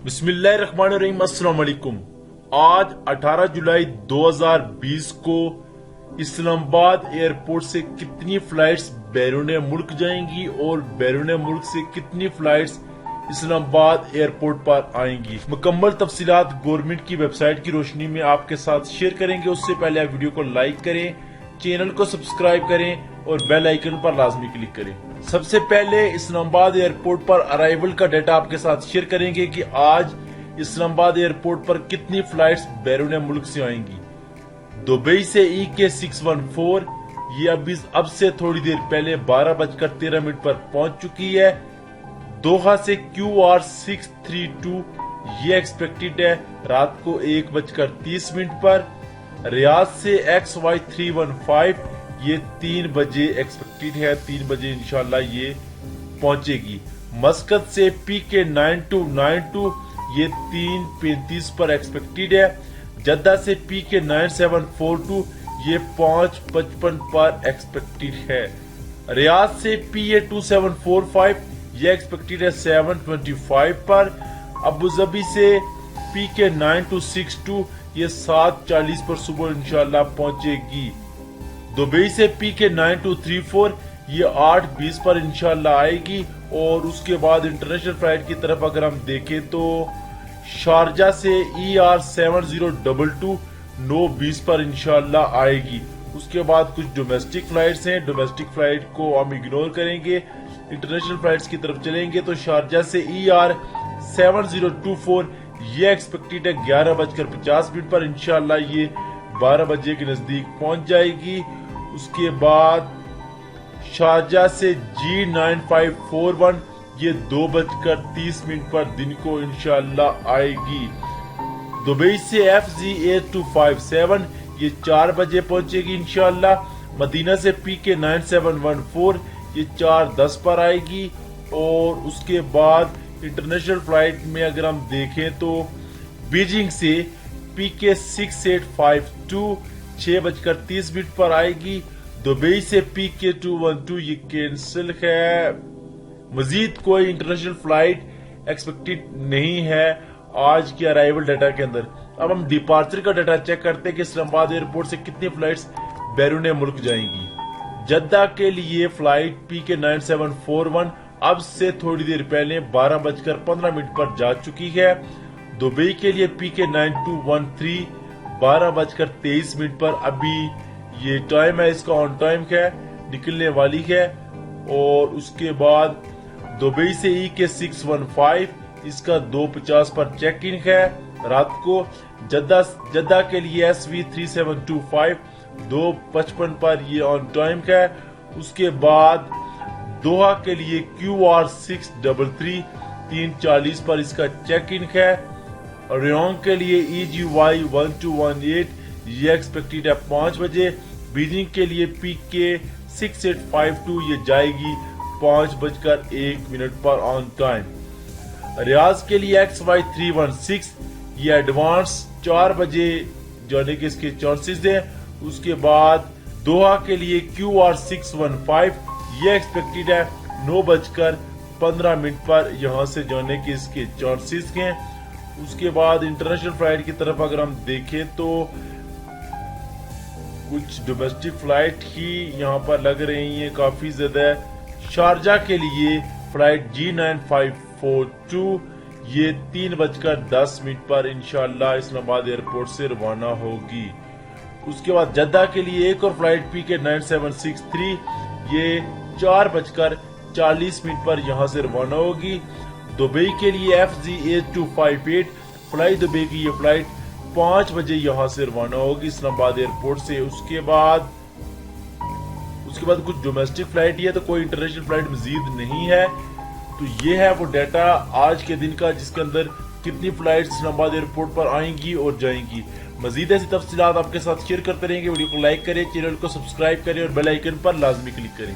बिस्मिल्लाहिर्रहमानिर्रहीम। अस्सलाम वालेकुम। आज 18 जुलाई 2020 को इस्लामाबाद एयरपोर्ट से कितनी फ्लाइट्स बैरून मुल्क जाएंगी और बैरून मुल्क से कितनी फ्लाइट्स इस्लामाबाद एयरपोर्ट पर आएंगी, मुकम्मल तफसीलात गवर्नमेंट की वेबसाइट की रोशनी में आपके साथ शेयर करेंगे। उससे पहले आप वीडियो को लाइक करें, चैनल को सब्सक्राइब करें और बेल आइकन पर लाजमी क्लिक करें। सबसे पहले इस्लामाबाद एयरपोर्ट पर अराइवल का डाटा आपके साथ शेयर करेंगे कि आज इस्लामाबाद एयरपोर्ट पर कितनी फ्लाइट्स बैरून मुल्क से आएंगी। दुबई से EK614 ये अब से थोड़ी देर पहले 12:13 पर पहुंच चुकी है। दोहा से QR632 ये एक्सपेक्टेड है रात को 1:30 पर। रियाद से XY315 ये 3 बजे एक्सपेक्टेड है, 3 बजे इंशाल्लाह ये पहुंचेगी। मस्कत से PK9292 ये 3:35 पर एक्सपेक्टेड है। जद्दा से PK9742 ये 5:55 पर एक्सपेक्टेड है। रियाद से PA2745 ये एक्सपेक्टेड है 7:25 पर। अबुधाबी से PK9262 ये 7:40 पर सुबह इंशाल्लाह पहुंचेगी। दुबई से PK9234 ये 8:20 पर इंशाल्लाह आएगी। और उसके बाद इंटरनेशनल फ्लाइट की तरफ अगर हम देखें तो शारजा से ER7022 9:20 पर इंशाल्लाह आएगी। उसके बाद कुछ डोमेस्टिक फ्लाइट्स हैं, डोमेस्टिक फ्लाइट को हम इग्नोर करेंगे, इंटरनेशनल फ्लाइट्स की तरफ चलेंगे। तो शारजा से ER7024 ये एक्सपेक्टेड है 11:50 पर इंशाल्लाह ये 12 बजे के नजदीक पहुंच जाएगी। उसके बाद शारजा से G9541 ये 2:30 पर दिन को इंशाल्लाह आएगी। दुबई से FZ8257 ये 4 बजे पहुंचेगी इंशाल्लाह। मदीना से PK9714 ये 4:10 पर आएगी। और उसके बाद इंटरनेशनल फ्लाइट में अगर हम देखें तो बीजिंग से PK6852 6:30 पर आएगी। दुबई से PK212 ये कैंसिल है। मजीद कोई इंटरनेशनल फ्लाइट एक्सपेक्टेड नहीं है आज के अराइवल डाटा के अंदर। अब हम डिपार्चर का डाटा चेक करते हैं कि इस्लामाबाद एयरपोर्ट से कितनी फ्लाइट्स बैरून मुल्क जाएंगी। जद्दा के लिए फ्लाइट PK9741 अब से थोड़ी देर पहले 12:15 पर जा चुकी है। दुबई के लिए PK9213 12:23 पर अभी ये टाइम है, इसका ऑन टाइम है, निकलने वाली है। और उसके बाद दुबई से EK615 इसका 2:50 पर चेक इन है रात को। जद्दा के लिए SV3725 2:55 पर ये ऑन टाइम है। उसके बाद दोहा के लिए QR633 3:40 पर इसका चेक इन है। रियोंग के लिए EGY1218 ये एक्सपेक्टेड है 5 बजे। बीजिंग के लिए PK6852 ये जाएगी 5:01 पर ऑन टाइम। रियाज के लिए XY316 ये एडवांस 4 बजे जाने के इसके चांसेस हैं। उसके बाद दोहा के लिए QR615 ये एक्सपेक्टेड है 9:15 पर यहां से जाने के इसके चांसेस हैं। उसके बाद इंटरनेशनल फ्लाइट की तरफ अगर हम देखें तो कुछ डोमेस्टिक फ्लाइट ही यहां पर लग रही हैं काफी ज्यादा। शारजा के लिए फ्लाइट G9542 ये 3:10 पर इंशाल्लाह इस्लामाबाद एयरपोर्ट से रवाना होगी। उसके बाद जद्दा के लिए एक और फ्लाइट PK9763 ये 4:40 पर यहां से रवाना होगी। दुबई के लिए FZ8258 फ्लाई दुबई की ये फ्लाइट 5 बजे यहां से रवाना होगी इस्लामाबाद एयरपोर्ट से। उसके बाद कुछ डोमेस्टिक फ्लाइट है, तो कोई इंटरनेशनल फ्लाइट मजीद नहीं है। तो ये है वो डाटा आज के दिन का जिसके अंदर कितनी फ्लाइट्स इस्लामाबाद एयरपोर्ट पर आएंगी और जाएंगी। मजीद ऐसी तफसीलात आपके साथ शेयर करते रहेंगे। वीडियो को लाइक करें, चैनल को सब्सक्राइब करें और बेल आइकन पर लाजमी क्लिक करें।